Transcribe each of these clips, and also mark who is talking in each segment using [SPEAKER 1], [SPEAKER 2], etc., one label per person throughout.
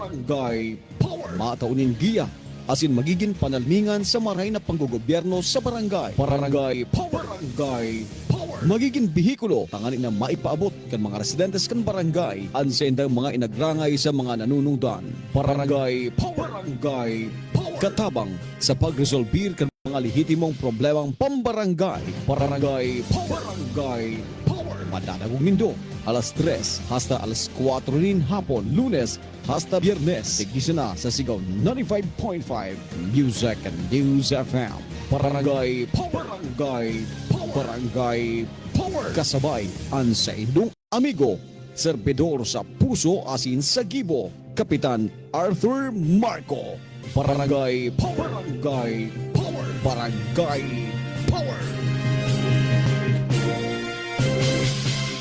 [SPEAKER 1] Barangay Power. Mataunin giya asin magiging panalmingan sa maray na panggogobyerno sa barangay. Barangay Power. Barangay Power. Magiging bihikulo tanganin na maipaabot kan mga residentes kan barangay ansa indang mga inagrangay sa mga nanunungdan. Barangay Power. Barangay Power. Katabang sa pagresolbir kan mga lehitimong problemang pambarangay. Barangay Power. Barangay Power. Madadagong nindo alas 3 hasta alas 4 rin hapon, Lunes hasta Biyernes. Tigisa na sa Sigaw 95.5 Music and News FM. Barangay Power. Barangay Power. Barangay Power. Kasabay ang sa indong amigo, serbidor sa puso asin sa gibo, Kapitan Arthur Marco. Barangay Power. Barangay Power. Barangay Power.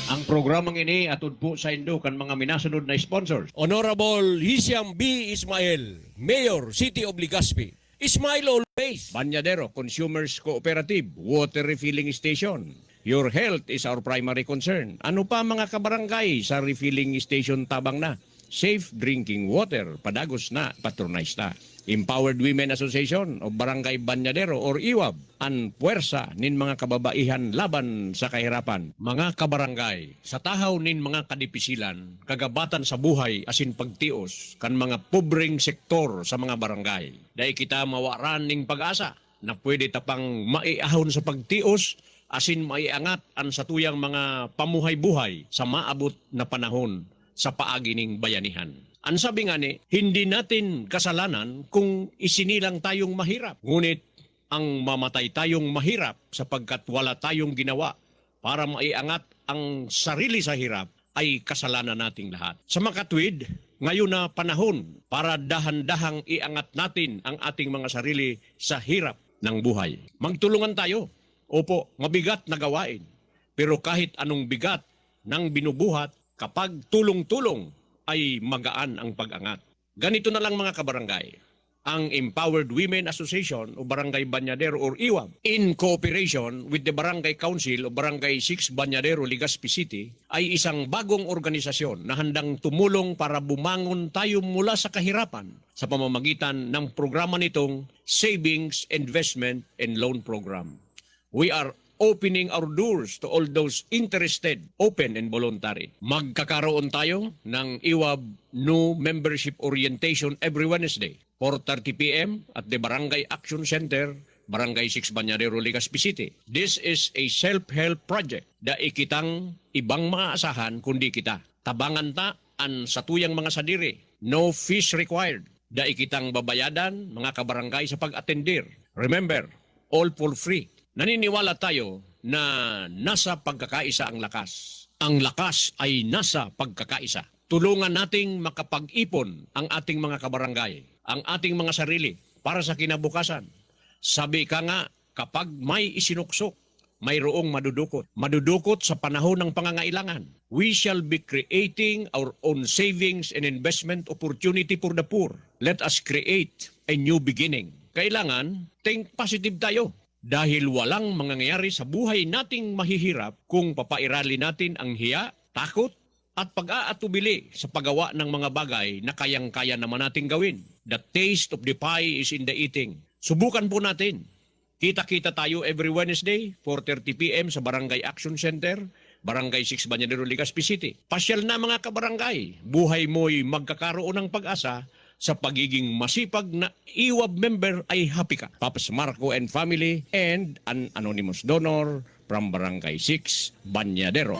[SPEAKER 2] Ang programang ini atod po sa indo kan mga minasunod na sponsors.
[SPEAKER 3] Honorable Hisiam B. Ismael, Mayor, City of Legazpi. Ismail always.
[SPEAKER 2] Banyadero Consumers Cooperative Water Refilling Station. Your health is our primary concern. Ano pa mga kabarangay sa refilling station tabang na? Safe drinking water, padagos na, patronized na. Empowered Women Association of Barangay Banyadero or IWAB, ang puwersa nin mga kababaihan laban sa kahirapan. Mga kabarangay, sa tahaw nin mga kadipisilan, kagabatan sa buhay asin pagtios, kan mga pobreng sektor sa mga barangay. Dahil kita mawaran ning pag-asa na pwede tapang maiahon sa pagtios, asin maiangat ang satuyang mga pamuhay-buhay sa maabot na panahon sa paagi ning bayanihan. Ang sabi nga ni, hindi natin kasalanan kung isinilang tayong mahirap. Ngunit ang mamatay tayong mahirap sapagkat wala tayong ginawa para maiangat ang sarili sa hirap ay kasalanan nating lahat. Sa makatwid, ngayon na panahon para dahan-dahang iangat natin ang ating mga sarili sa hirap ng buhay. Magtulungan tayo. Opo, mabigat na gawain. Pero kahit anong bigat ng binubuhat, kapag tulong-tulong, ay magaan ang pag-angat. Ganito na lang mga kabarangay. Ang Empowered Women Association o Barangay Banyadero or IWAB in cooperation with the Barangay Council o Barangay 6 Banyadero, Legazpi City ay isang bagong organisasyon na handang tumulong para bumangon tayo mula sa kahirapan sa pamamagitan ng programa nitong Savings, Investment and Loan Program. We are opening our doors to all those interested, open and voluntary. Magkakaroon tayo ng IWAB New Membership Orientation every Wednesday, 4:30 p.m. at the Barangay Action Center, Barangay 6 Banyadero, Legazpi City. This is a self-help project da ikitang ibang maaasahan kundi kita. Tabangan ta ang satuyang mga sadiri. No fees required. Da ikitang babayadan mga kabarangay sa pag-atendir. Remember, all for free. Naniniwala tayo na nasa pagkakaisa ang lakas. Ang lakas ay nasa pagkakaisa. Tulungan nating makapag-ipon ang ating mga kabarangay, ang ating mga sarili para sa kinabukasan. Sabi ka nga, kapag may isinuksok, mayroong madudukot. Madudukot sa panahon ng pangangailangan. We shall be creating our own savings and investment opportunity for the poor. Let us create a new beginning. Kailangan, think positive tayo. Dahil walang mangyayari sa buhay nating mahihirap kung papairali natin ang hiya, takot, at pag-aatubili sa paggawa ng mga bagay na kayang-kaya naman nating gawin. The taste of the pie is in the eating. Subukan po natin. Kita-kita tayo every Wednesday, 4:30 p.m. sa Barangay Action Center, Barangay 6 Banyadero, Legazpi City. Pasyal na mga kabarangay. Buhay mo'y magkakaroon ng pag-asa. Sa pagiging masipag na IWAB member ay happy ka. Papas Marco and family and an anonymous donor from Barangay 6, Banyadero.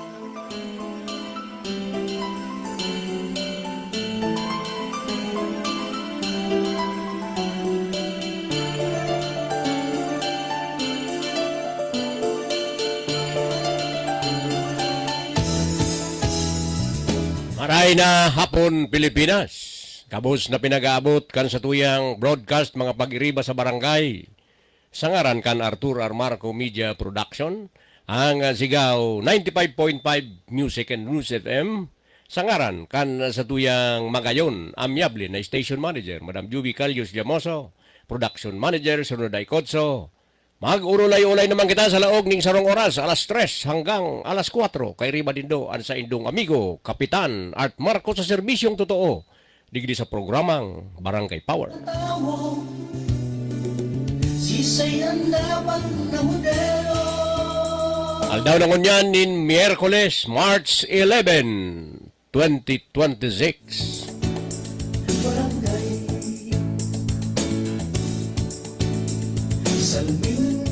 [SPEAKER 3] Maray na hapon Pilipinas. Kabos na pinag-aabot kan sa tuyang broadcast mga pag-iriba sa barangay. Sangaran kan Arthur R. Marco Media Production, ang Sigaw 95.5 Music and News FM. Sangaran kan sa tuyang Magayon, amyable na Station Manager, Madam Juby Calios Llamoso, Production Manager, Sunoday Cotso. Mag-urulay-ulay naman kita sa laog ning sarong oras, alas 3 hanggang alas 4. Kay Riba Dindo, ang sa indong amigo, Kapitan Art Marco sa serbisyong totoo. digdi sa programang Barangay Power.
[SPEAKER 4] Sisayan dapat na modelo.
[SPEAKER 3] Aldaw na ngunyan nin Miyerkules, March 11, 2026.
[SPEAKER 4] Barangay Salmin.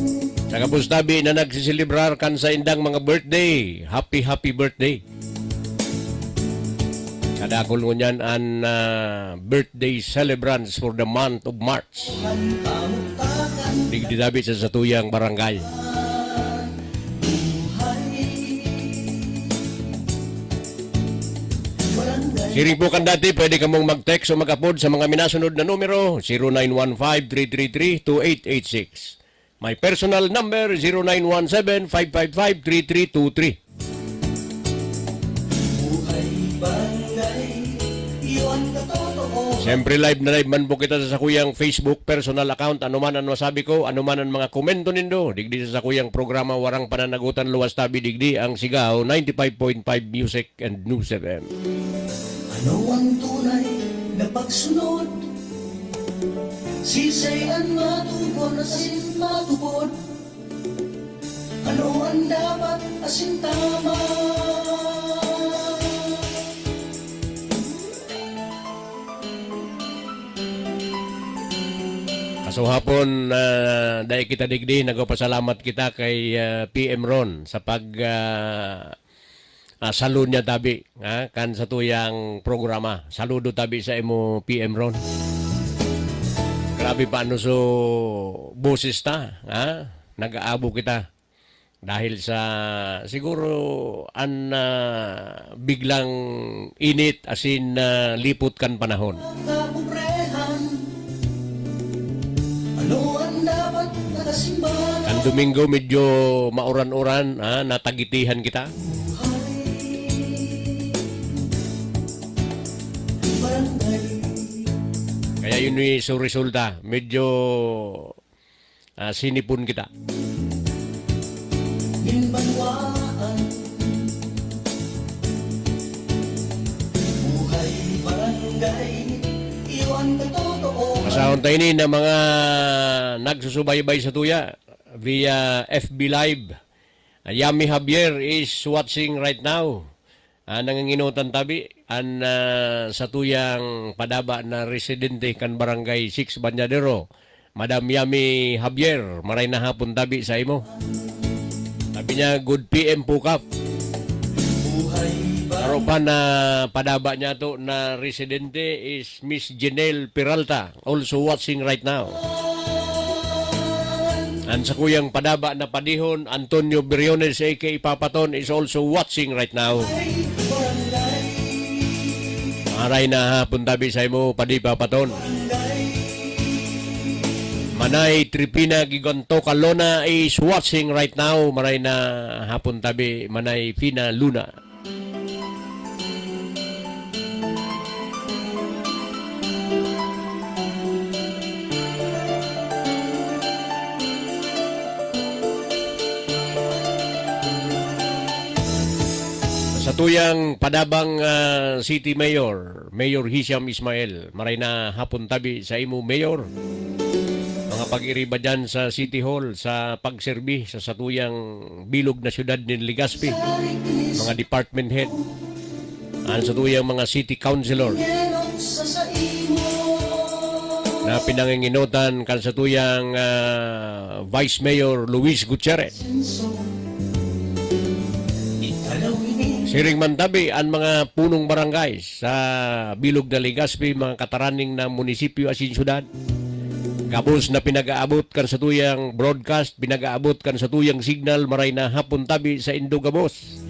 [SPEAKER 3] Sa kabustabi na nagsisilibrar kan sa indang mga birthday. Happy birthday. Kadakol ngunyan ang birthday celebrants for the month of March. Digdi dabi sa satuyang barangay. Siring po kan dati, pwede ka mong mag-text o mag-upload sa mga minasunod na numero 0915-333-2886. My personal number 0917-555-3323.
[SPEAKER 4] Buhay barangay, iwan ka totoo.
[SPEAKER 3] Siyempre live na live man po kita sa sakuyang Facebook personal account. Ano man ang masabi ko, ano man ang mga komento nindo. Digdi sa sakuyang programa Warang Pananagutan Luwas Tabi Digdi ang Sigaw 95.5 Music and News FM.
[SPEAKER 4] Ano ang tunay na pagsunod? Sisayan matubon, asin matubod. Ano ang dapat, asin tama?
[SPEAKER 3] Kaso hapon, dahil kita digdi, nagpasalamat kita kay PM Ron sa salud niya tabi kan sa tuyang programa. Saludo tabi sa imo PM Ron. Grabe pa ano so boses ta, nag-aabo kita dahil sa siguro an biglang init asin lipot kan panahon.
[SPEAKER 4] Kapubrehan, ano ang dapat nakasimbahan?
[SPEAKER 3] Kan Domingo medyo mauran-uran, natagitihan kita.
[SPEAKER 4] Barangay
[SPEAKER 3] Kaya yun yung resulta. Medyo sinipon kita.
[SPEAKER 4] Minbanwaan, buhay barangay, iwan ka totoo.
[SPEAKER 3] Masahon tayo ni na mga nagsusubaybay sa tuya via FB Live. Yami Javier is watching right now. Nanganginutan tabi sa tuyang padaba na residente kan Barangay 6 Banyadero. Madam Yami Javier, maray na hapon tabi sa imo. Sabi niya, good PM Pukap. Laro pa na padaba niya to na residente is Miss Janelle Peralta, also watching right now. And sa kuyang padaba na padihon, Antonio Briones aka Papaton is also watching right now. Maray na hapon tabi sa imo, Padi Papaton. Manay Tripina Giganto Calona is watching right now. Maray na hapon tabi, Manay Fina Luna. Sa tuyang padabang City Mayor, Mayor Hisham Ismail, maray na hapon tabi sa imo, Mayor. Mga pag-iriba dyan sa City Hall, sa pagserbi sa satuyang bilog na syudad ni Legazpi, mga department head, sa tuyang mga city councilor, na pinanginginutan kan sa tuyang Vice Mayor Luis Gutierrez. Siring mantabi ang mga punong barangay sa bilog na Legazpi, mga kataraning na munisipyo asin syudad. Gabos na pinag-aabot kan sa tuyang broadcast, pinag-aabot kan sa tuyang signal, maray na hapon tabi sa Indo Gabos.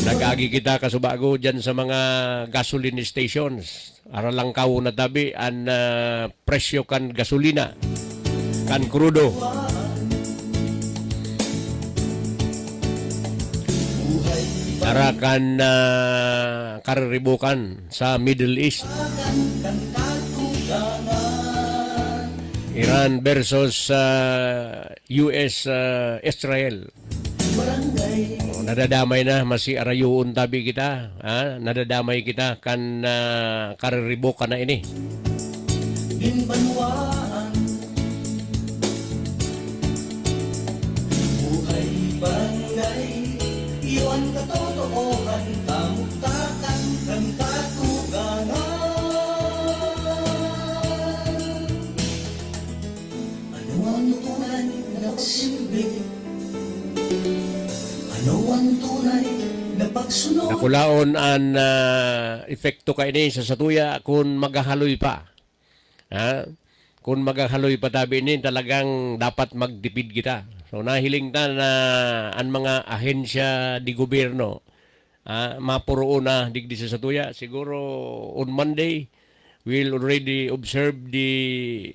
[SPEAKER 3] Nag-agi kita kasubago dyan sa mga gasoline stations. Aralang kaw na tabi ang presyo kan gasolina, kan krudo. Arakan kariribukan sa Middle East. Iran versus US Israel. Nadadamay na masi arayuon tabi kita, nadadamay kita kan kariribo ka na ini.
[SPEAKER 4] Ginbanwaan buhay barangay, iwan katotohan, kamuktakan ng katuganan. Ano ang tunay na nagsilbi? Ano ang tunay na pagsunod?
[SPEAKER 3] Nakulaon an epekto ka ini sa satuya kung maghahaloy pa. Kung maghahaloy pa tabi ini, talagang dapat magdipid kita. So nahiling ta na ang mga ahensya di gobyerno mapuroon na digdi sa satuya. Siguro on Monday, we'll already observe the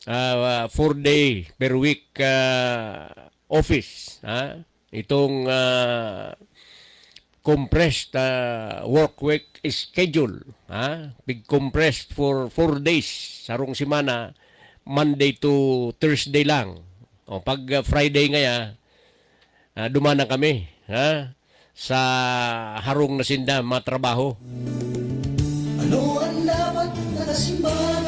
[SPEAKER 3] 4-day per week office. Itong compressed work week schedule. Big compressed for 4 days. Sarong simana, Monday to Thursday lang. O pag Friday ngaya, dumana kami sa harong na sinda matrabaho.
[SPEAKER 4] Ano ang dapat na kasimbahan?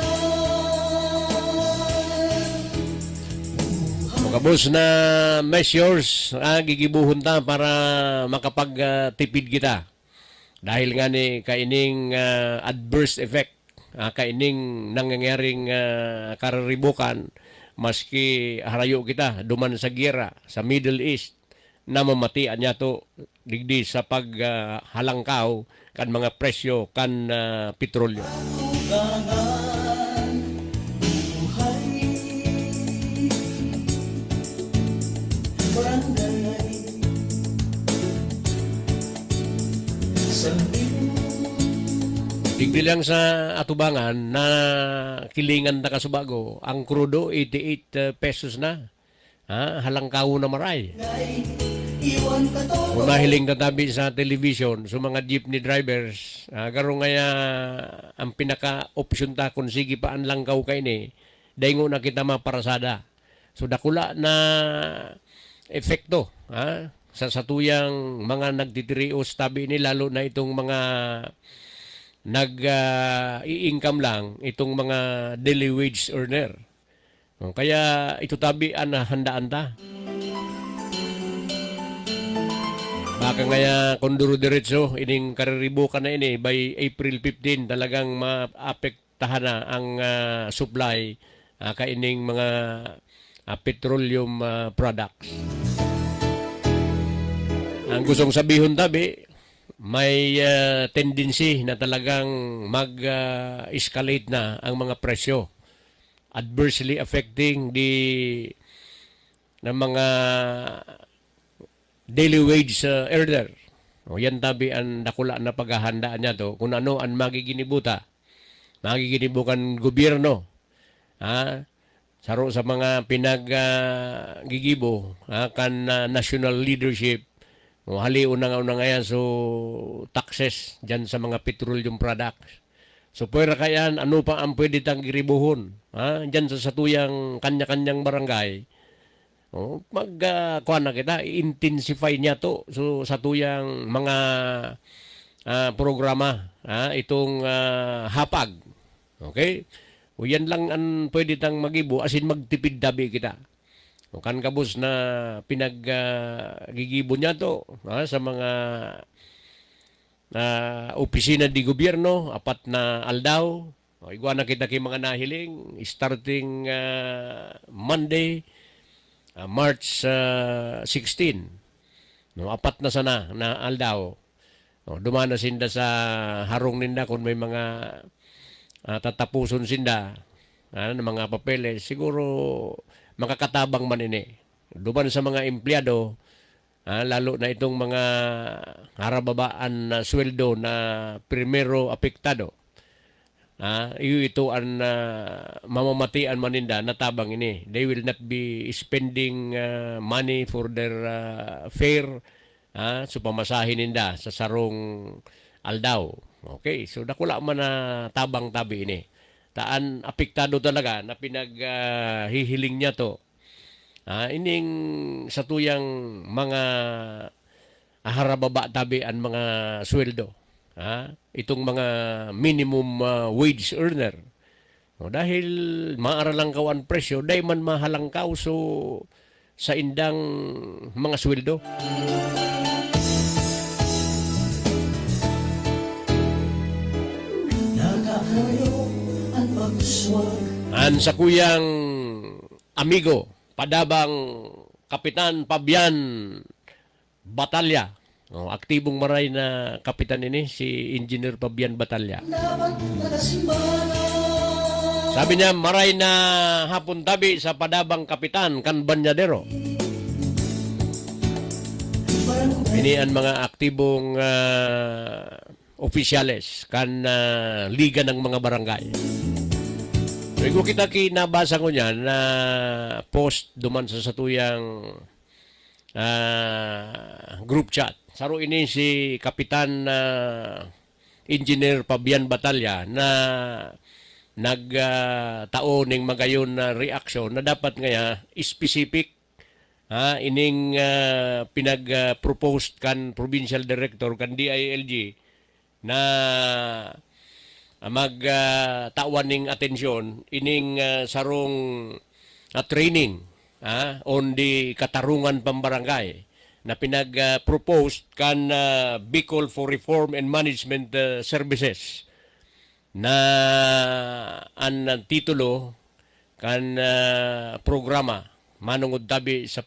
[SPEAKER 3] Kabos na measures gigibuhon ta para makapagtipid kita. Dahil nga ni kaining adverse effect, kaining nangyayaring kararibukan, maski harayo kita duman sa giyera sa Middle East, na mamatian niya to digdi sa paghalangkaw kan mga presyo kan petrolyo.
[SPEAKER 4] Tugangan, buhay barangay, sambing
[SPEAKER 3] Digdi lang sa atubangan na kilingan na kasubago, ang krudo 88 pesos na. Halangkaw na maray.
[SPEAKER 4] iwan katotohan.
[SPEAKER 3] Kung nahiling tatabi sa television, sa mga jeepney drivers, garo ngaya ang pinaka-option ta kung sige pa ang langkaw kay ni, dahil na kita maparasada. So dakula na epekto sa satuyang mga nagtitirios tabi ni, lalo na itong mga nag-i-income lang, itong mga daily wage earner. Kaya ito tabi ang handaan ta. Baka ngaya konduro diretso, ining kariribo ka na ini, by April 15, talagang maapektahan na ang supply kaining mga petroleum products. Ang gustong sabihon tabi, may tendency na talagang mag-escalate na ang mga presyo, adversely affecting ng mga daily wage earner. Yan tabi ang dakula na paghahandaan niya to, kung ano ang magiginibukan gobyerno. Saro sa mga pinaggigibo kan national leadership. Haliw na ngayon so taxes dyan sa mga petroleum products. So pwera kayan, ano pa ang pwede tang giribuhon dyan sa satuyang kanya-kanyang barangay. Kuha na kita, i-intensify niya to so satuyang mga programa, itong hapag. Okay? O yan lang ang pwede tang magibo, asin magtipid dabi kita. Kan kabos na pinaggigibo niya to sa mga opisina di gobyerno, apat na aldaw. Igwa na kita kay mga nahiling, starting Monday, March 16. Apat na sana na aldaw. Dumana sinda sa harong ninda kung may mga tatapuson sinda ng mga papeles. Siguro makakatabang man ini. Duman sa mga empleyado, lalo na itong mga harababaan na sweldo na primero apektado. Ito ang mamamatian maninda na tabang ini. They will not be spending money for their fare, so pamasahin ninda sa sarong aldaw. Okay, so dakula man na tabang tabi ini. Taan apektado talaga na pinaghihiling niya to. Ining satuyang mga harababa tabi ang mga sweldo. Itong mga minimum wage earner. O, dahil maaralang kaw ang presyo, dahil man mahalangkaw so sa indang mga sweldo.
[SPEAKER 4] Nakakayo ang pagswag.
[SPEAKER 3] An sa kuyang amigo, padabang Kapitan Fabian Batalya. Aktibong maray na kapitan ini, si Engineer Fabian Batalya.
[SPEAKER 4] Dapat nakasimbahan.
[SPEAKER 3] Sabi niya, maray na hapon tabi sa padabang kapitan, kan Banyadero. Ini ang mga aktibong opisyales, kan liga ng mga barangay. So, kung kita kinabasa ko niyan na post duman sa satuyang group chat. Saro ini si Kapitan Engineer Fabian Batalya na nagtao ning magayon na reaksyon na dapat ngaya specific ining pinag-proposed kan provincial director kan DILG na magtawan ning atensyon ining sarong training on the katarungan pambarangay na pinag-proposed kan Bicol for Reform and Management Services na ang titulo kan programa manungod tabi sa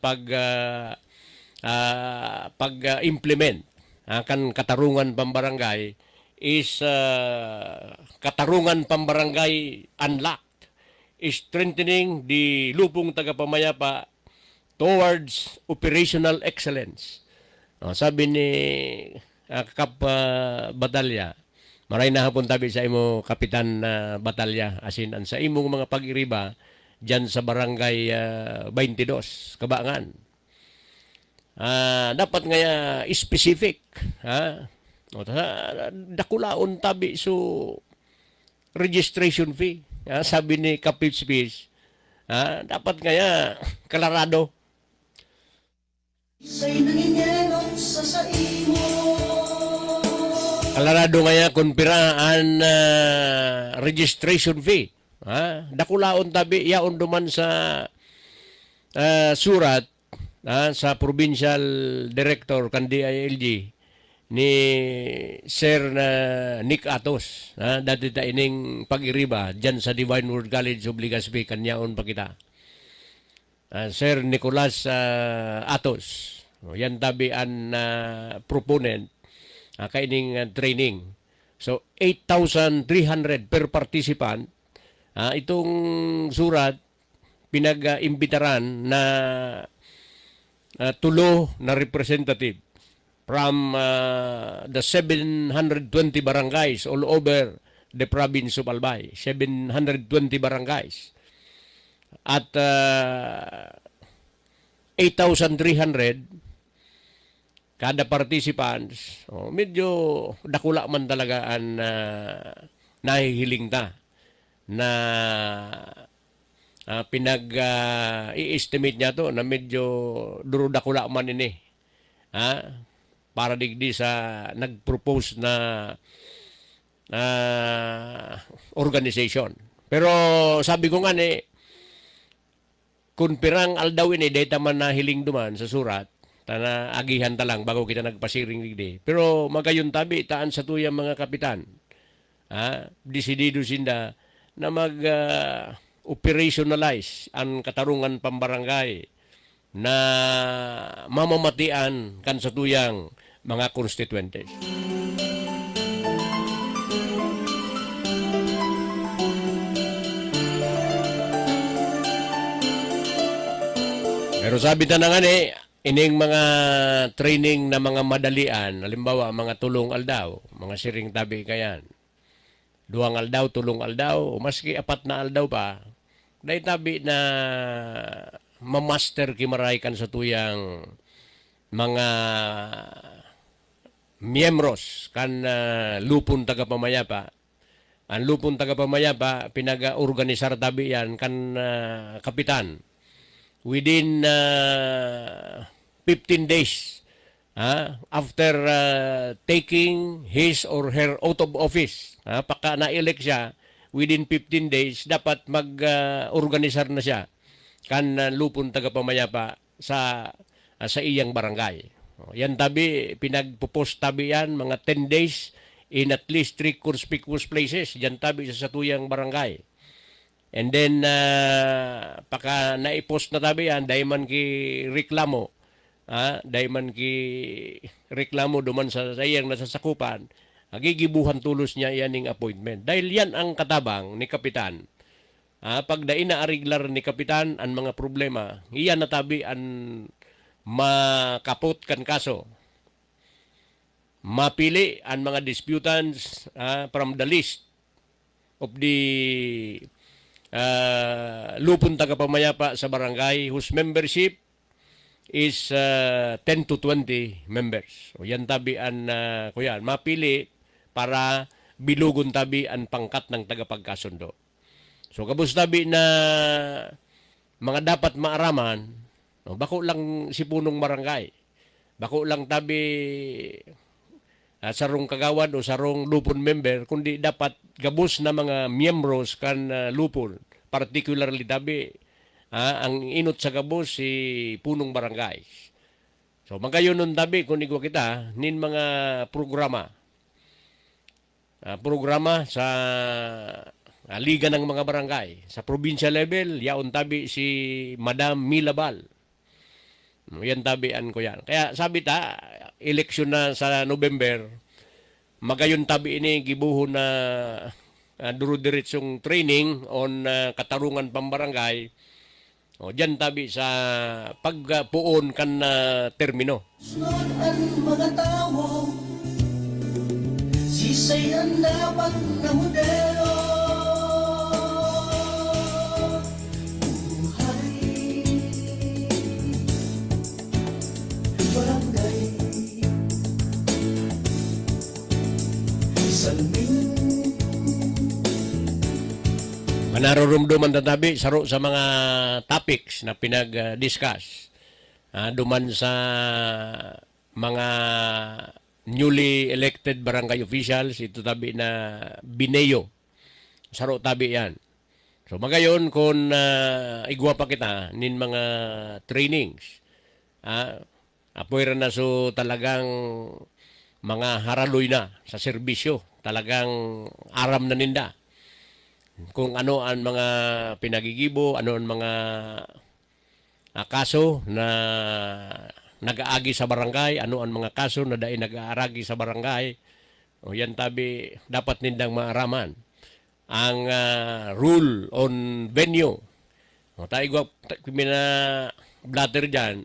[SPEAKER 3] pag-implement kan katarungan pambarangay is katarungan pambarangay unlocked, strengthening the lupong tagapamayapa towards operational excellence. Sabi ni Kap Batalya, maray na hapon tabi sa imo Kapitan Batalya, asin sa imong mga pag-iriba dyan sa barangay 22, Kabangan. Dapat nga specific. Dakulaon tabi so registration fee. Sabi ni Kapitspis, dapat nga kalarado.
[SPEAKER 4] Sa'y nanginginom sa imo.
[SPEAKER 3] Kalarado nga kung piraan registration fee. Dakulaon tabi yaon duman sa surat sa provincial director kan DILG ni Sir Nick Atos. Dati ta ining pag-iriba dyan sa Divine Word College of Legazpi, kanyaon pa kita. Sir Nicolas Atos. Yan tabi ang proponent kaining training. So, 8,300 per participant. Itong surat, pinag-imbitaran na tulo na representative from the 720 barangays all over the province of Albay. 720 barangays. At 8,300 kada participants. Medyo dakula man talaga ang nahihiling ta na i-estimate niya to na medyo durudakula man ini. Para digdi sa nag-propose na organization. Pero sabi ko nga kung pirang aldaw ini, data man na hiling duman sa surat, na agihan talang bago kita nagpasiring digdi. Pero magayon tabi, taan sa tuyang mga kapitan. Disidido sinda na operationalize ang katarungan pambarangay na mamamatian kan sa tuyang mga constituentes. Pero sabi ta na nga ining mga training na mga madalian, halimbawa mga tulong aldaw, mga siring tabi kayan, 2 aldaw, tulong aldaw, o maski 4 na aldaw pa, dahil tabi na mamaster kimaray kan sa tuyang mga miyembros kan lupon tagapamayapa. Ang lupon tagapamayapa, pinag-organisar tabi yan kan kapitan. Within 15 days, after taking his or her out of office, pagka na-elect siya, within 15 days, dapat mag-organisar na siya kan lupon tagapamayapa sa iyang barangay. Yan tabi, pinagpupost tabi yan, mga 10 days in at least 3 conspicuous places. Yan tabi sa tuyang barangay. And then, paka naipost na tabi yan, dahil man ki reklamo, dahil man ki reklamo duman sa iyang nasasakupan, gigibuhan tulos niya yaning appointment. Dahil yan ang katabang ni Kapitan. Pag inaariglar ni Kapitan ang mga problema, iyan na tabi ang makapot kan kaso. Mapili ang mga disputants from the list of the lupon tagapamayapa sa barangay whose membership is 10 to 20 members. O yan tabi ang mapili para bilugon tabi ang pangkat ng tagapagkasundo. So kabus tabi na mga dapat maaraman, bako lang si punong barangay. Bako lang tabi sarong kagawad o sarong lupon member, kundi dapat gabos na mga miyembros kan lupon. Particularly tabi, ang inot sa gabos si punong barangay. So magayon nun tabi, kung igwa kita, nin mga programa. Programa sa liga ng mga barangay. Sa provincial level, yaon tabi si Madam Milabal. Yan tabian ko yan. Kaya sabi ta, eleksyon na sa November, magayon tabi ini gibuho na duro-diretsong training on katarungan pambarangay. O, dyan tabi sa pagpuon kan termino.
[SPEAKER 4] Sunod ang mga tao, sisayan dapat na modelo. Buhay, barangay, salmin.
[SPEAKER 3] Manarurumduman tatabi saro sa mga topics na pinag-discuss. Duman sa mga newly elected barangay officials, ito tabi na Bineo. Saro tabi yan. So magayon kung igwa pa kita nin mga trainings. Apoy na so talagang mga haraloy na sa serbisyo. Talagang aram na ninda. Kung ano ang mga pinagigibo, ano ang mga kaso na nag-aagi sa barangay, ano ang mga kaso na dahil nag-aaragi sa barangay. O yan tabi, dapat nindang maaraman. Ang rule on venue. O tayo na blatter dyan,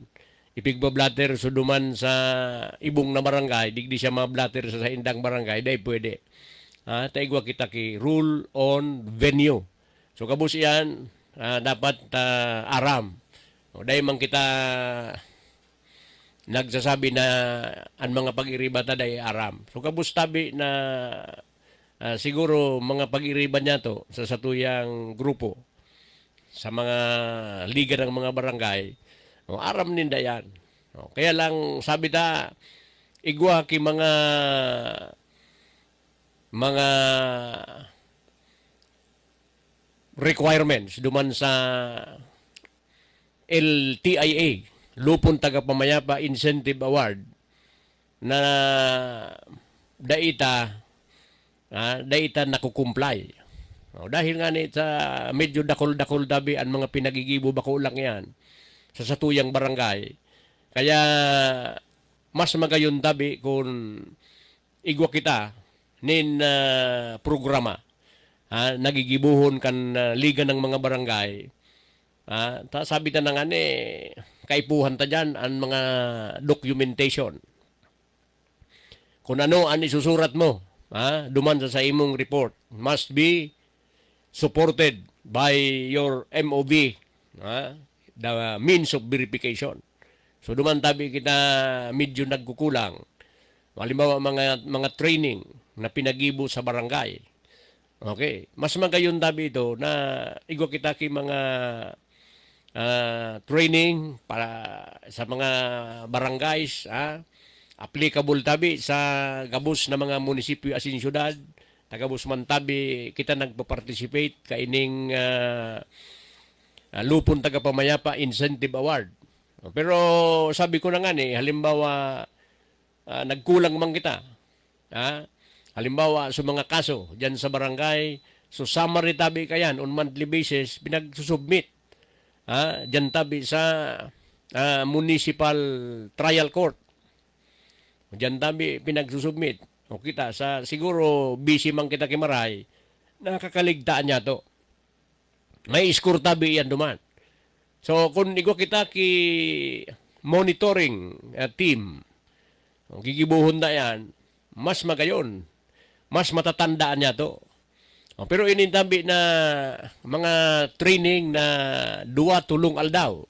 [SPEAKER 3] ipigba-blatter suduman sa ibong na barangay, digdi siya ma-blatter sa indang barangay, dahil pwede. Taigwa kita ki rule on venue. So kabus yan, dapat aram. O dahil man kita nagsasabi na ang mga pag-iribata dahil aram. So kabus tabi na siguro mga pag-iriban niya to sa satuyang grupo, sa mga liga ng mga barangay, aram ninda yan. Kaya lang sabi ta, igwa ki mga requirements duman sa LTIA, Lupon Tagapamayapa Incentive Award, na daita nakukumplay. Dahil nga ni sa medyo dakol-dakol dabi ang mga pinagigibo bako lang yan sa satuyang barangay. Kaya mas magayon dabi kung igwa kita nin programa nagigibuhon kan liga ng mga barangay. Sabi ta na nga ni kaipuhan ta dyan ang mga documentation. Kung ano ang isusurat mo, duman sa imong report, must be supported by your MOV, the means of verification. So duman tabi kita medyo nagkukulang. Halimbawa mga training na pinagibo sa barangay. Okay, mas magayon tabi ito na igwa kita ki mga training para sa mga barangays, applicable tabi sa gabos na mga munisipyo asin syudad, tagabos man tabi kita nagpa-participate kaining Lupon Tagapamayapa Incentive Award. Pero sabi ko na nga halimbawa nagkulang man kita. Halimbawa sa mga kaso diyan sa barangay, so summary tabi kayan on monthly basis pinagsusubmit. Diyan tabi sa municipal trial court. Diyan tabi pinagsusubmit. O kita sa siguro busy man kita kimaray, nakakaligtaan niya to. May score tabi yan duman. So kung igo kita ki monitoring team, gigibuhon na yan, mas magayon, mas matatandaan niya to. Pero inintabi na mga training na 2-3 aldaw.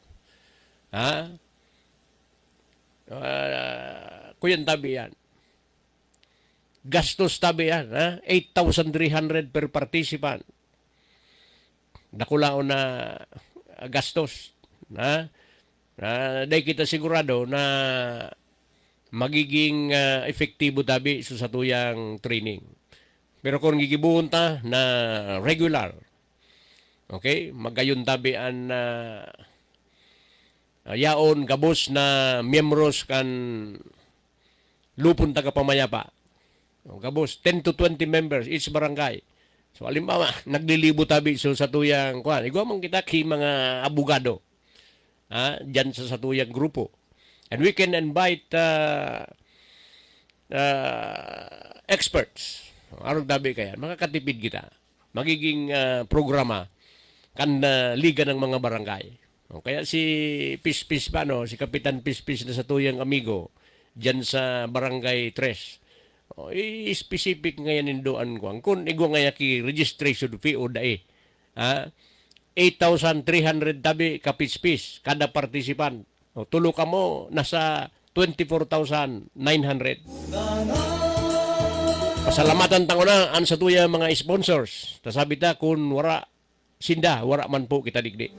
[SPEAKER 3] Kuyan tabi yan. Gastos tabi yan. 8,300 per participant. Nakulaon na gastos. Dahil kita sigurado na magiging efektibo tabi sa satuyang training. Pero kung gigibuhon ta na regular, okay, magayon tabi an yaon gabos na miyembros kan Lupon Tagapamayapa. Gabos 10 to 20 members each barangay. So alimbawa, naglilibo tabi so satuyang kuan. Igwa man kita ki mga abogado. Diyan sa satuyang grupo. And we can invite experts. Arog tabi kaya, makakatipid kita. Magiging programa kan liga ng mga barangay. Kaya si Pispis pa, si Kapitan Pispis na satuyang amigo diyan sa Barangay 3. I-specific ngayon nindoan ko. Kung igo ngayon ki registration fee o dae. 8,300 tabi kapispis kada participant. Tulo ka mo, nasa 24,900. Pasalamatan tango na ang satuya mga sponsors. Tasabi ta kung wara sinda, wara man po kita digdi.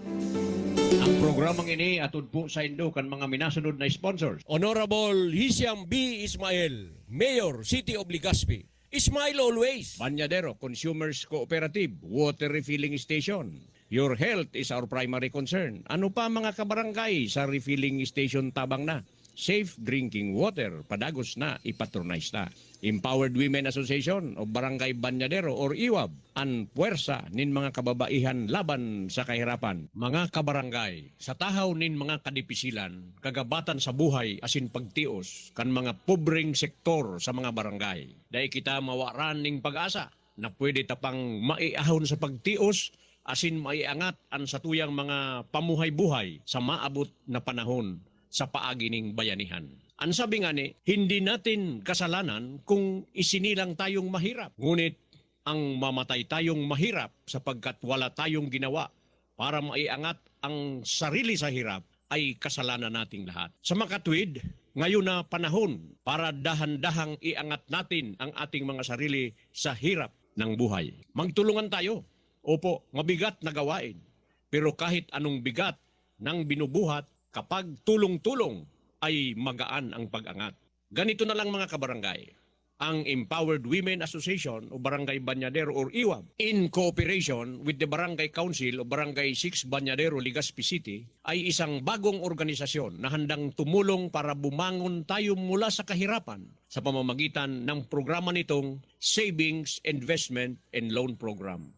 [SPEAKER 2] Ang programang ini atod po sa Indo kan mga minasunod na sponsors.
[SPEAKER 5] Honorable Hisiam B. Ismael, Mayor, City of Legazpi. Smile always.
[SPEAKER 2] Banyadero Consumers Cooperative Water Refilling Station. Your health is our primary concern. Ano pa mga kabarangay sa refilling station tabang na? Safe drinking water, padagos na, ipatronize na. Empowered Women Association o Barangay Banyadero or IWAB, ang puwersa nin mga kababaihan laban sa kahirapan. Mga kabarangay, sa tahaw nin mga kadipisilan, kagabatan sa buhay asin pagtios, kan mga pobreng sektor sa mga barangay. Dahil kita mawaran ning pag-asa na pwede tapang maiahon sa pagtios, asin maiangat ang satuyang mga pamuhay-buhay sa maabot na panahon sa paagi ning bayanihan. Ang sabi nga hindi natin kasalanan kung isinilang tayong mahirap. Ngunit ang mamatay tayong mahirap sapagkat wala tayong ginawa para maiangat ang sarili sa hirap ay kasalanan nating lahat. Sa makatwid, ngayon na panahon para dahan-dahang iangat natin ang ating mga sarili sa hirap ng buhay. Magtulungan tayo. Opo, mabigat na gawain. Pero kahit anong bigat ng binubuhat, kapag tulong-tulong ay magaan ang pag-angat. Ganito na lang mga kabarangay. Ang Empowered Women Association o Barangay Banyadero or IWAB in cooperation with the Barangay Council o Barangay 6 Banyadero, Legazpi City ay isang bagong organisasyon na handang tumulong para bumangon tayo mula sa kahirapan sa pamamagitan ng programa nitong Savings, Investment and Loan Program.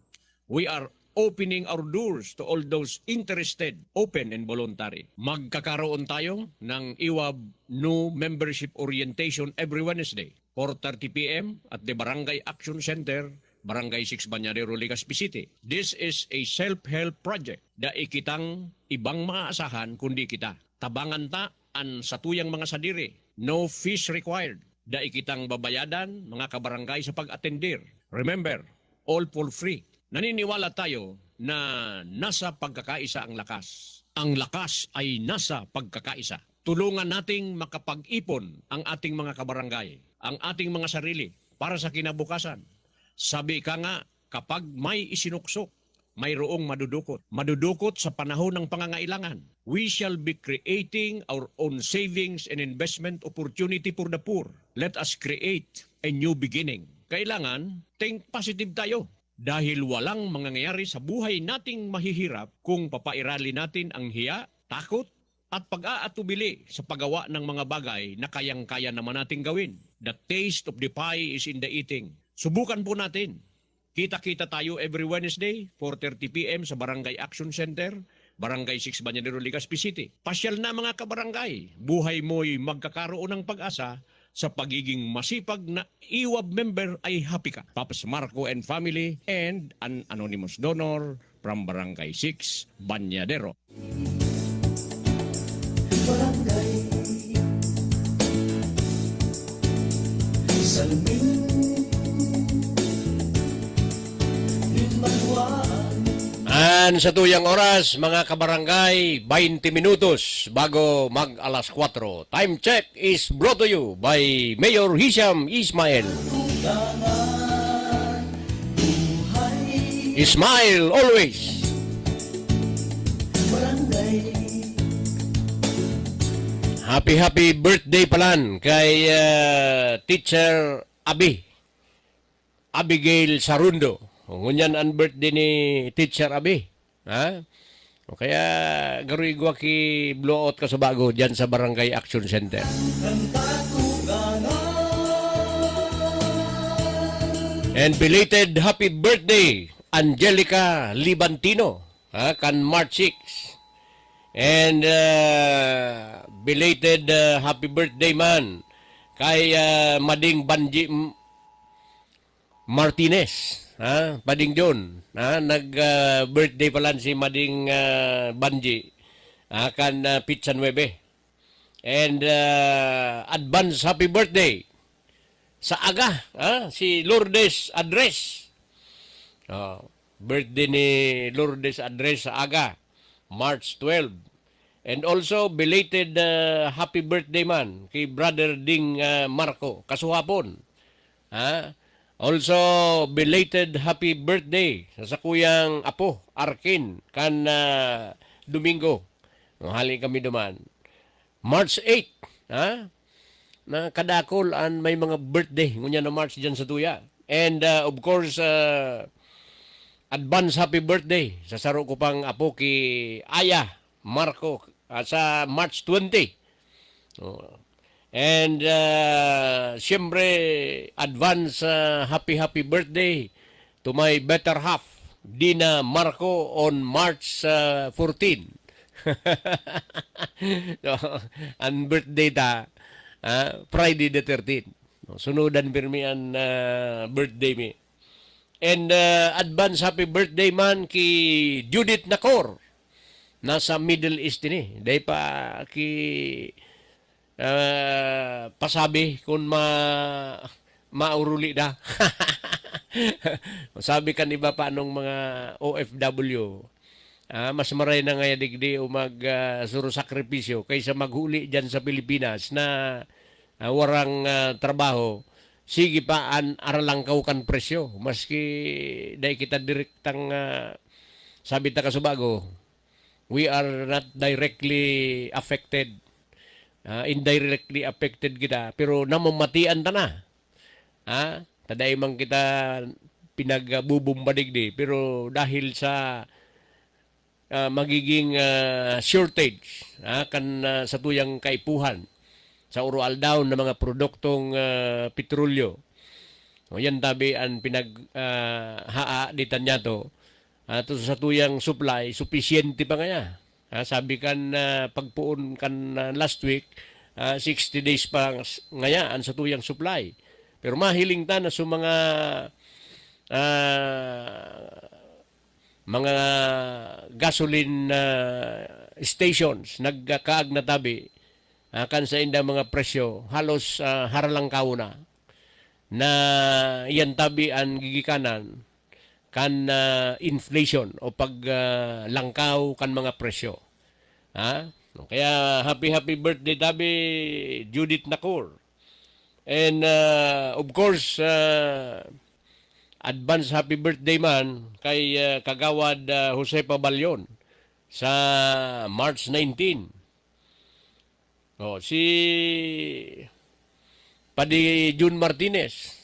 [SPEAKER 2] We are opening our doors to all those interested, open and voluntary. Magkakaroon tayo ng IWAB new membership orientation every Wednesday, 4:30 p.m. at the Barangay Action Center, Barangay 6 Banyadero, Legazpi City. This is a self-help project da ikitang ibang maaasahan kundi kita. Tabangan ta ang satuyang mga sadiri. No fees required. Da ikitang babayadan mga kabarangay sa pag-atendir. Remember, all for free. Naniniwala tayo na nasa pagkakaisa ang lakas. Ang lakas ay nasa pagkakaisa. Tulungan nating makapag-ipon ang ating mga kabarangay, ang ating mga sarili para sa kinabukasan. Sabi ka nga, kapag may isinuksok, mayroong madudukot. Madudukot sa panahon ng pangangailangan. We shall be creating our own savings and investment opportunity for the poor. Let us create a new beginning. Kailangan, think positive tayo. Dahil walang mangyayari sa buhay nating mahihirap kung papairali natin ang hiya, takot, at pag-aatubili sa paggawa ng mga bagay na kayang-kaya naman nating gawin. The taste of the pie is in the eating. Subukan po natin. Kita-kita tayo every Wednesday, 4:30 p.m. sa Barangay Action Center, Barangay 6 Bañadero, Legazpi City. Pasyal na mga kabarangay, buhay mo'y magkakaroon ng pag-asa sa pagiging masipag na IWAB member ay happy ka. Paps Marco and family and an anonymous donor from Barangay 6 Bañadero.
[SPEAKER 4] Barangay Salamin Limanwan
[SPEAKER 3] And sa tuyang oras, mga kabarangay, 20 minutos bago mag alas 4. Time check is brought to you by Mayor Hisham Ismail.
[SPEAKER 4] Tugangan Buhay
[SPEAKER 3] Ismail always.
[SPEAKER 4] Barangay
[SPEAKER 3] Happy birthday palan kay Teacher Abigail Sarundo. Ngunyan ang birthday ni Teacher Abi. Ha? O kaya garuigwa ki blowout ka sa bago dyan sa Barangay Action Center.
[SPEAKER 4] ng katuganan
[SPEAKER 3] And belated happy birthday, Angelica Libantino, kan March 6. And belated happy birthday man kay Mading Banji Martinez, Pading John, nag-birthday pala si Mading Banji, kan Pizza 9. And advance happy birthday sa aga, si Lourdes Adres. Birthday ni Lourdes Adres sa aga, March 12. And also, belated happy birthday man kay Brother Ding Marco, kasuhapon. Also, belated happy birthday sa kuyang apo, Arkin, kan Domingo. Hali kami duman. March 8, na kadakol an may mga birthday ngunya na March dyan sa tuya. And of course, advance happy birthday sa saro ko pang apo ki Aya Marco sa March 20. And siyempre advance happy birthday to my better half Dina Marco on March 14. So, ang birthday ta Friday the 13th. Sunudan pirmi ang birthday mi. And advance happy birthday man ki Judith Nacor. Nasa Middle East ni. Dahil pa ki pasabi kung mauruli na. Sabi kan iba pa nung mga OFW, mas maray na nga digdi o suro sakripisyo kaysa maghuli dyan sa Pilipinas na warang trabaho. Sige pa aralangkaw kan presyo. Maski dahil kita direktang sabi ta kasubago, we are not directly affected. Indirectly affected kita. Pero namamatian ta na. Taday man kita pinagbubumbadig di. Pero dahil sa magiging shortage sa tuyang kaipuhan sa urual down ng mga produktong petrolyo. Yan tabi ang pinag-haaditan niya to. Sa tuyang supply, sufisyente pa nga. Sabi kan pagpuon kan last week, 60 days pa ngayaan sa tuyang supply. Pero mahiling ta na sa mga gasoline stations nagkaag na tabi kan sa inda mga presyo halos haralangkaw na yan tabi ang gigikanan kan inflation o paglangkaw kan mga presyo. Kaya happy birthday tabi Judith Nacor. And of course advance happy birthday man kay Kagawad Jose Pabalion sa March 19. Oh, si Padi Jun Martinez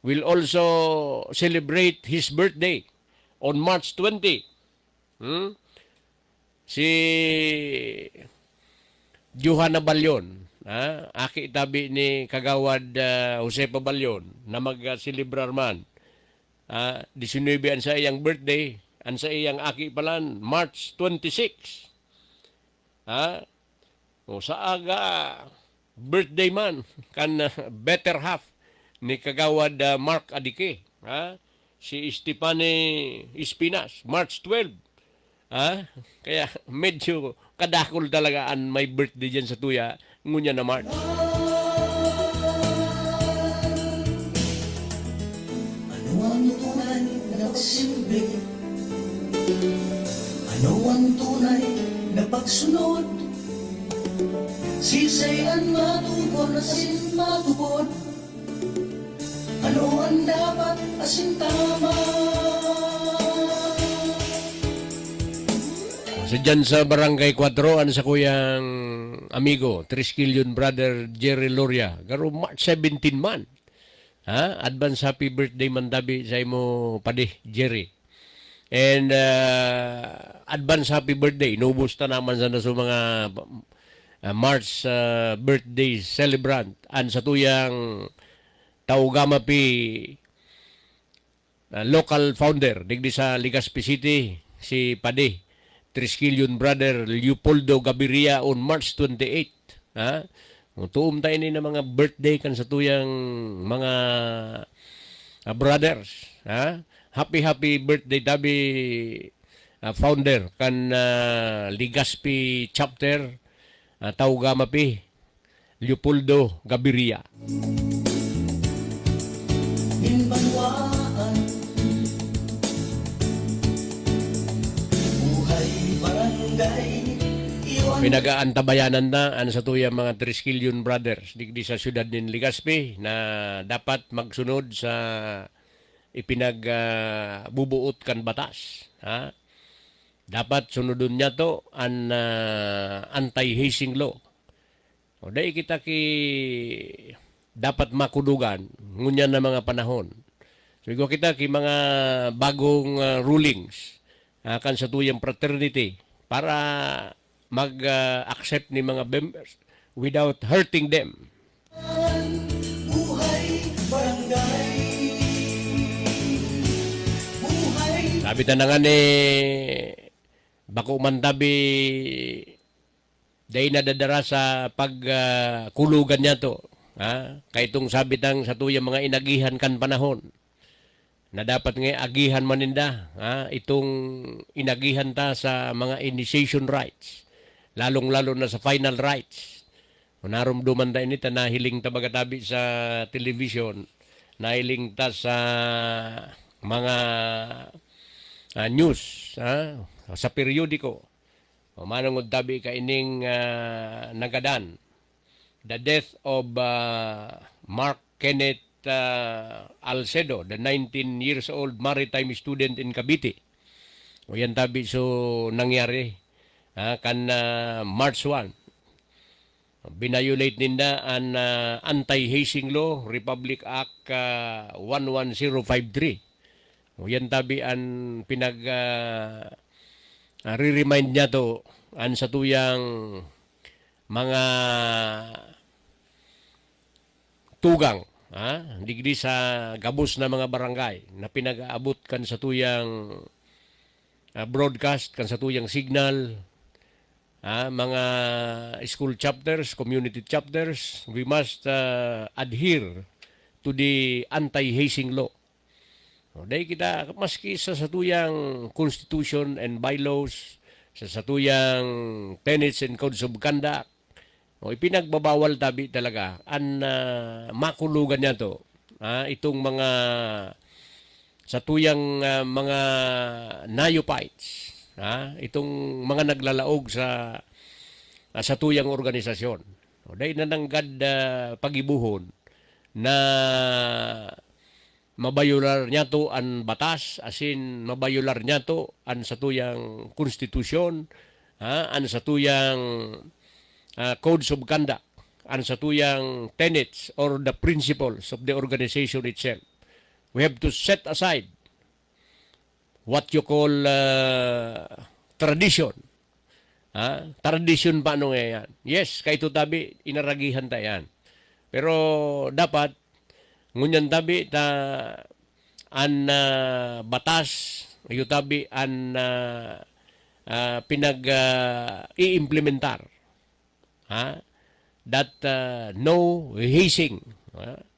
[SPEAKER 3] will also celebrate his birthday on March 20. Si Johanna Balyon, aki tabi ni Kagawad Jose Pabalion na mag-celebrar man. 19 ang sa iyang birthday, ang sa iyang aki palan, March 26. O sa aga, birthday man, kan better half ni Kagawad Mark Adike. Si Estefane Espinas, March 12. Kaya medyo kadakol talaga ang may birthday dyan sa tuya, ngunya na March.
[SPEAKER 4] Ano ang tunay na nagsilbi? Ano ang tunay na pagsunod? Sisayan matupon, asin matupon. Ano ang dapat, asin tama?
[SPEAKER 3] So dyan sa Barangay 4, ano sa kuyang amigo, Triskelion brother Jerry Loria, garo March 17 man. Advance happy birthday man dabi sa imo padi, Jerry. And advance happy birthday, inubos ta naman sa mga March birthday celebrant an sa tuyang Taugamapi local founder digdi sa Legazpi City, si Padi Triskelion brother Leopoldo Gaviria on March 28. Tuom tayo ni na mga birthday kan sa tuyang mga brothers. Happy birthday tabi founder kan Legazpi chapter Taugamapi Leopoldo Gaviria.
[SPEAKER 4] Inbanwaan, buhay barangay, iwan
[SPEAKER 3] Pinagaantabayanan na ang sa tuyang mga Triskelion brothers digdi sa siyudad ng Legazpi na dapat magsunod sa ipinagbubuot kan batas. Dapat sunodun niya to ang anti-hazing law. O dahil kita dapat makulugan ngunya na mga panahon. So kita mga bagong rulings kan sa tuyang fraternity para mag-accept ni mga members without hurting them.
[SPEAKER 4] buhay barangay, buhay
[SPEAKER 3] Sabi na nga ni bako man tabi dahil nadadara sa pagkulugan niya to. Kaya itong sabi tang sa tuyang mga inagihan kan panahon na dapat nga agihan maninda. Itong inagihan ta sa mga initiation rights, lalong-lalo na sa final rights. Narumduman ta ini ta nahiling ta bagatabi sa television, nahiling ta sa mga news, sa periodiko. Manungod tabi ka ining nagadan. The death of Mark Kenneth Alcedo, the 19 years old maritime student in Cavite. O yan tabi so nangyari kan March 1. Binayolate ninda ang anti-hazing law, Republic Act 11053. O yan tabi ang re-remind niya to an sa tuyang mga tugang digdi sa gabos na mga barangay na pinag-aabot kan sa tuyang broadcast, kan sa tuyang signal, mga school chapters, community chapters, we must adhere to the anti-hazing law. Dahil kita, maski sa tuyang constitution and bylaws, sa tuyang tenets and codes of conduct, ipinagbabawal tabi talaga ang makulugan niya to. Itong mga sa tuyang mga neophytes, itong mga naglalaog sa tuyang organisasyon. Dahil nananggad pagibuhon na mabayular niya to ang batas, asin mabayular niya to ang satuyang konstitusyon, ang satuyang codes of conduct, ang satuyang tenets or the principles of the organization itself. We have to set aside what you call tradition. Tradition pa ano yan. Yes, kahit tabi, inaragihan ta yan. Pero dapat, ngunyan tabi, an batas, ayo tabi, an i-implementar. That no hazing.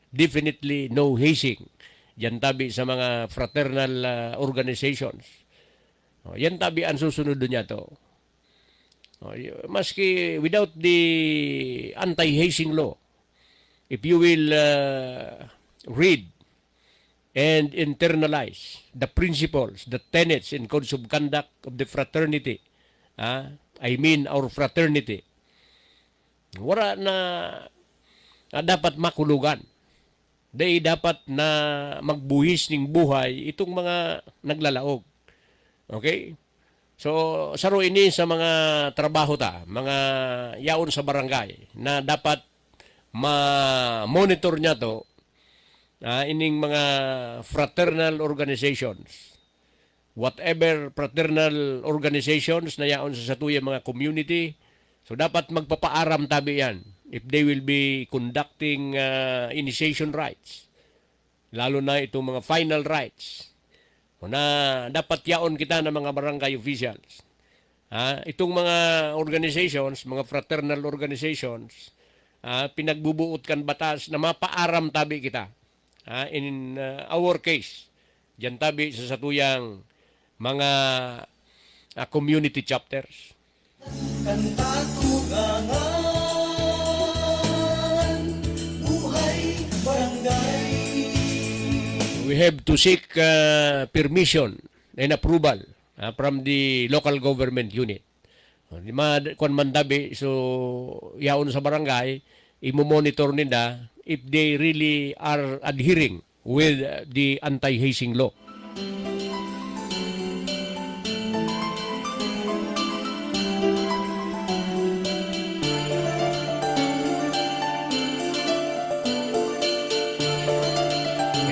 [SPEAKER 3] Definitely no hazing. Yan tabi sa mga fraternal organizations. Yan tabi ang susunod niya to. Maski without the anti-hazing law, if you will read and internalize the principles, the tenets and codes of conduct of the fraternity, I mean our fraternity, wala na dapat makulugan. Dahil dapat na magbuhis ng buhay itong mga naglalaog. Okay? So, saro ini sa mga trabaho mga yaon sa barangay na dapat ma-monitor niya to ining mga fraternal organizations. Whatever fraternal organizations na yaon sa satuyang mga community, so dapat magpapaaram tabi yan if they will be conducting initiation rites. Lalo na itong mga final rites. Na dapat yaon kita ng mga barangay officials. Itong mga organizations, mga fraternal organizations, pinagbubuot kan batas na mapaaram tabi kita. In our case, dyan tabi sa satuyang mga community chapters.
[SPEAKER 4] Buhay barangay.
[SPEAKER 3] We have to seek permission and approval from the local government unit. Kung mandabi, so yaon sa barangay, imo-monitor nila if they really are adhering with the anti-hazing law.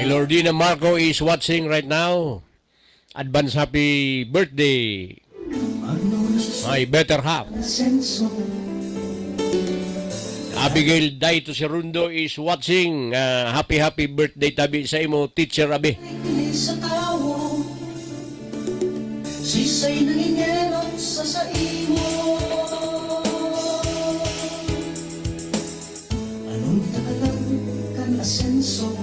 [SPEAKER 3] Lordina Marco is watching right now. Advance happy birthday, my better half. Abigail Daito Serundo is watching. Happy birthday tabi sa imo, Teacher Abe.
[SPEAKER 4] Sa tao, sisay nanginginom sa imo. Anong takalang kan asenso?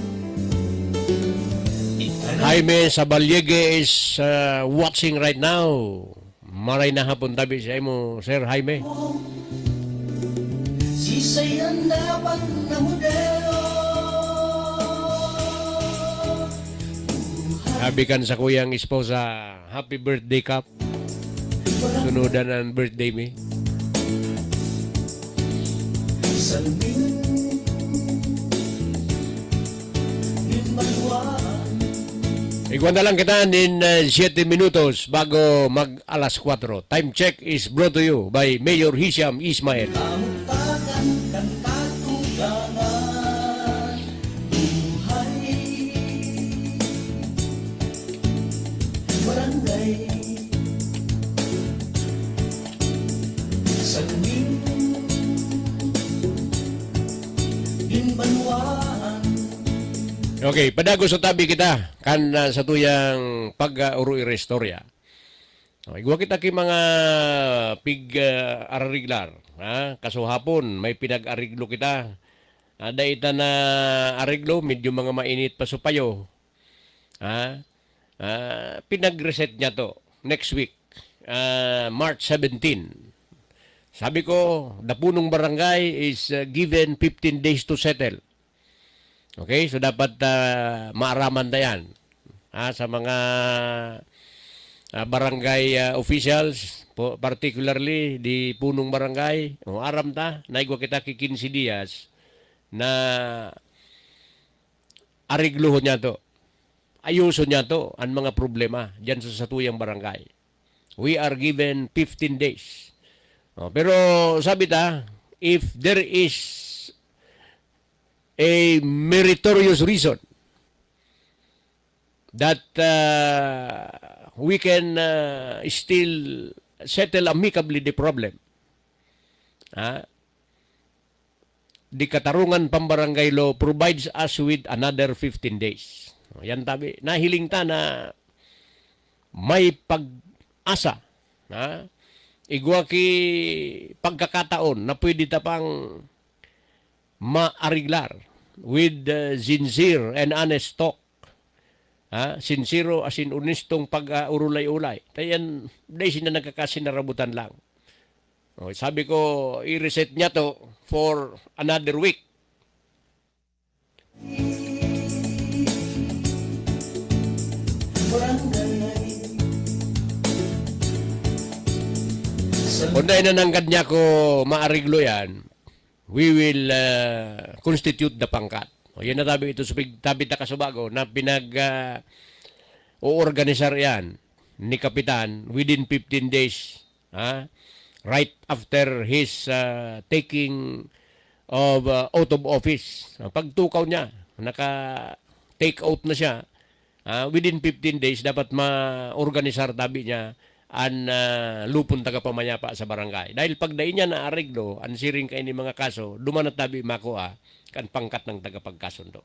[SPEAKER 3] Jaime Sabaliege is watching right now. Maray na hapon tabi sa imo, Sir Jaime.
[SPEAKER 4] Sisay ang dapat na modelo.
[SPEAKER 3] Habikan sa kuyang esposa, happy birthday kap. Sunudan ang birthday mi.
[SPEAKER 4] Salmin, nimbalwa.
[SPEAKER 3] Iguan na lang kita in 7 minutos bago mag alas 4. Time check is brought to you by Mayor Hisham Ismail.
[SPEAKER 4] Amutakan kan katugangan. Buhay barangay. Salmin, nimbalwaan.
[SPEAKER 3] Okay, padago sa tabi kita kan sa tuyang pag-urui restorya. Igwa kita ki mga pig-ariglar. Kaso hapon, may pinag-ariglo kita. Ada ita na ariglo, medyo mga mainit pa supayo. Pinag-reset niya to next week, March 17. Sabi ko, dapunong barangay is given 15 days to settle. Okay, so dapat maaraman na yan sa mga barangay officials, particularly di punong barangay. Aram ta, naigwa kita ki 15 dias na arigluhon niya to. ayuso niya to ang mga problema diyan sa satuyang barangay. We are given 15 days. Pero sabi ta, if there is a meritorious reason that we can still settle amicably the problem, the Katarungan Pambarangay Law provides us with another 15 days. Yan tabi. Nahiling ta na may pag-asa. Igwa ki pagkakataon na pwede ta pang maariglar with sincere and honest talk. Sincero as in honestong pag-urulay-ulay. Tayan, dahil sila nagkakasinarabutan lang. Sabi ko, i-reset niya to for another week. Kung dahil nananggad niya ko maariglo yan, we will constitute the pangkat. Yan na tabi ito sa tabi ta Kasubago na o-organisar yan ni Kapitan within 15 days. Right after his taking of out of office. Pagtukaw niya, naka-take out na siya, within 15 days dapat ma-organisar tabi niya ang lupon tagapamayapa sa barangay. Dahil pagdain niya na ariglo, ang siring kayo ni mga kaso, dumanat tabi makuha kan pangkat ng tagapagkasundo.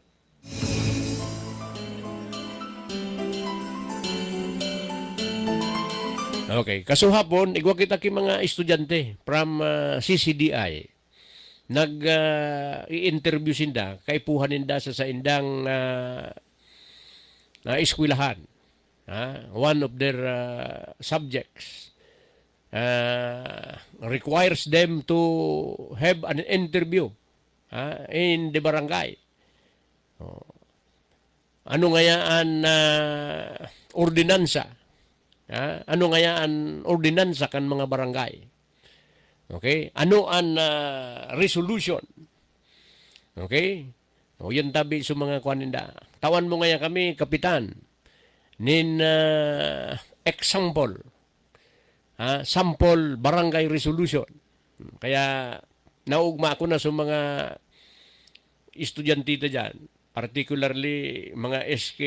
[SPEAKER 3] Okay, kasuhapon, igwa kita ki mga estudyante from CCDI. Nag-i-interview sinda, kaipuhan ninda sa indang eskwelahan. One of their subjects requires them to have an interview in the barangay. Ano nga yan ordinansa? Ano nga yan ordinansa kan mga barangay? Okay? Ano ang resolution? Okay? O yan tabi sa mga kwaninda. Tawan mo nga kami, Kapitan, nin example. Sample barangay resolution. Kaya naugma ako na sa mga estudyantita dyan, particularly mga SK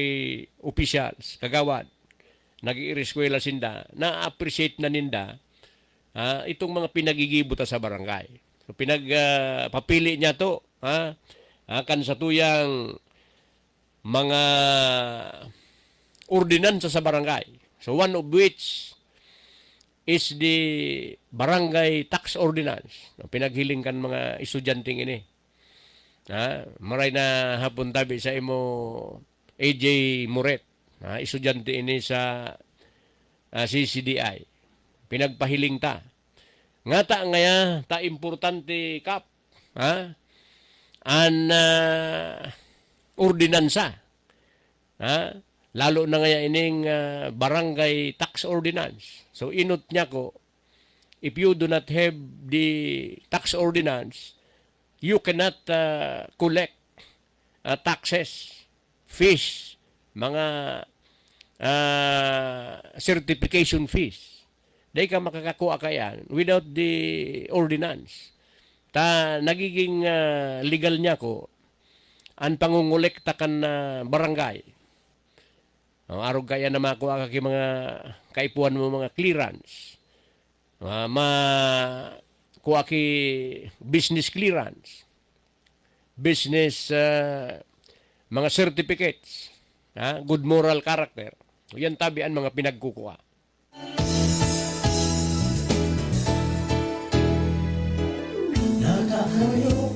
[SPEAKER 3] officials, kagawad, nag-iireskwela sinda, na-appreciate na ninda itong mga pinagigibota sa barangay. So, papili niya to, kan sa tuyang mga ordinansa sa barangay. So, one of which is the barangay tax ordinance. Pinaghiling kan mga estudyanteng ini. Maray na hapon tabi sa imo AJ Moret. Estudyante ini sa CCDI. Pinagpahiling ta. Nga ta ngaya, ta importante kap. An ordinansa. Lalo na ngaya ining barangay tax ordinance. So inot niya ko, if you do not have the tax ordinance, you cannot collect taxes, fees, mga certification fees. Dahil ka makakakuha ka yan without the ordinance. Nagiging legal niya ko ang pangungulekta kan barangay. Arog kaya na makuha ka mga kaipuan mo mga clearance. Kuha ki business clearance. Business mga certificates. Good moral character. Yan tabian mga pinagkukuha.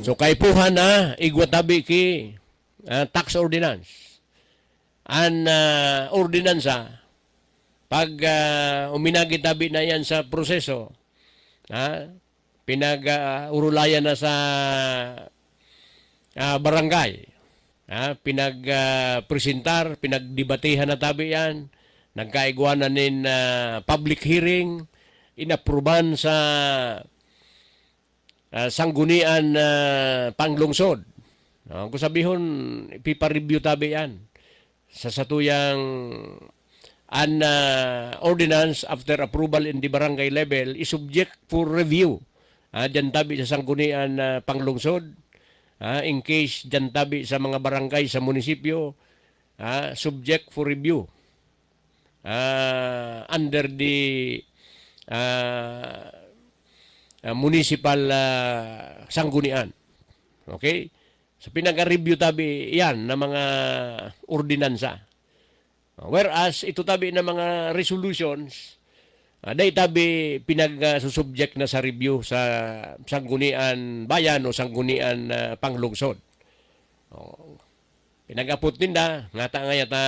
[SPEAKER 3] So kaipuhan na igwa tabi ki tax ordinance. An ordinansa pag uminagi tabi na yan sa proseso, pinag-urulayan na sa barangay, pinag-presentar, pinagdibatihan na tabi yan, nagkaigwanan nin public hearing, inapruban sa sanggunian panglungsod. Kung sabihon, ipipareview tabi yan sa satuyang an ordinance after approval in the barangay level is subject for review. Dyan tabi sa sanggunian panglungsod, in case dyan tabi sa mga barangay sa munisipyo, subject for review under the municipal sanggunian. Okay? So pinag-review tabi yan na mga ordinansa. Whereas ito tabi na mga resolutions, dahil tabi pinag-subject na sa review sa sanggunian bayan o sanggunian panglungsod. Pinag-apot nila, ngata nga yata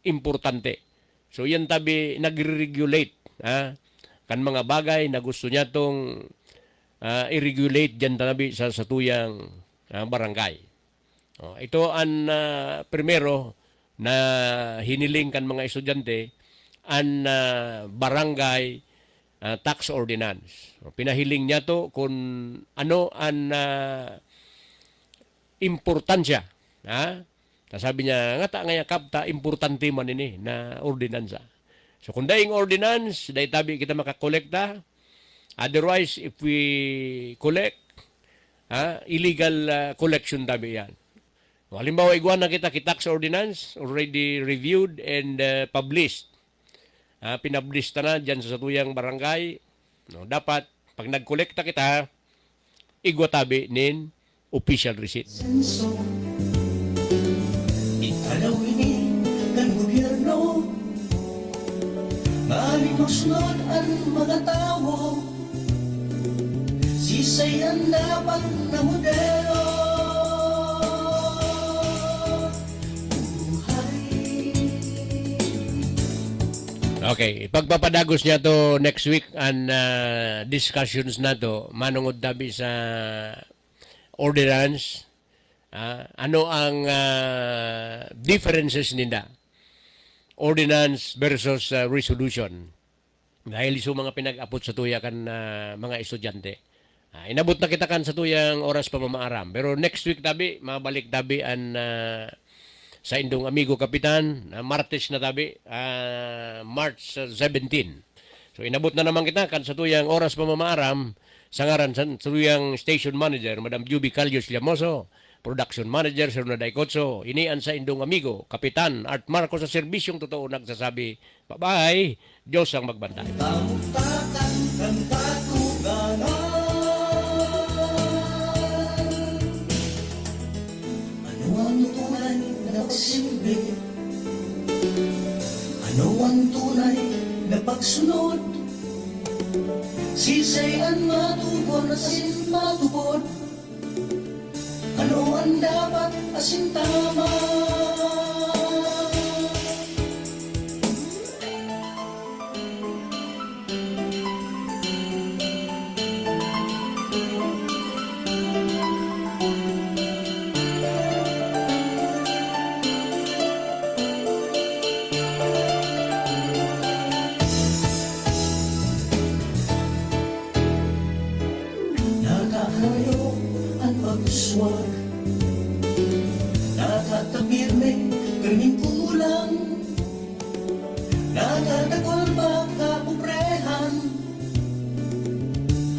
[SPEAKER 3] importante. So yan tabi nag-regulate kan mga bagay na gusto niya tong i-regulate dyan tabi sa satuyang barangay. Ito ang primero na hiniling kan mga estudyante ang barangay tax ordinance. Pinahiling niya to kung ano ang importansya. Sabi niya, nga nga kapta, importante man ini na ordinansa. So kung daing ordinance, dahi tabi kita makakolekta. Otherwise, if we collect, illegal collection tabi yan. Halimbawa, iguan na kita tax ordinance, already reviewed and published. Pinablish na dyan sa satuyang barangay. Dapat, pag nagkolekta kita, igwa tabi nin official receipt.
[SPEAKER 4] senso Italaw ini kan gobyerno Maling magsunod ang mga tao Sisay ang dapat na modelo
[SPEAKER 3] Okay, pagpapadagos niya to next week and discussions na to, manungod tabi sa ordinance, ano ang differences nila? Ordinance versus resolution. Dahil iso mga pinag-apot sa tuya kan mga estudyante. Inabot na kita kan sa tuyang oras pa mamaaram. Pero next week tabi, mabalik tabi ang sa indong amigo kapitan, Martes na tabi, March 17. So inabot na naman kita kan sa tuyang oras pa mamaaram sa ngaran sa tuyang station manager, Madam Juby Calyos Llamoso, production manager, Sir Naday Kotso, inian sa indong amigo, Kapitan Art Marco sa serbisyong totoo nagsasabi, bye-bye, Diyos ang magbantay.
[SPEAKER 4] Tamutakan ng katuganan Ano ang tunay na pagsilbi? Ano ang tunay na pagsunod? Sisayan matubod asin matubod Ano ang dapat asin tama? Nakakayo ang pag-uswag Nakatapirme kaming kulang Nakadagol ba kapubrehan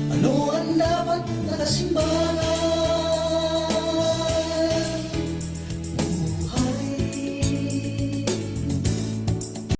[SPEAKER 4] Ano ang dapat nakasimbahan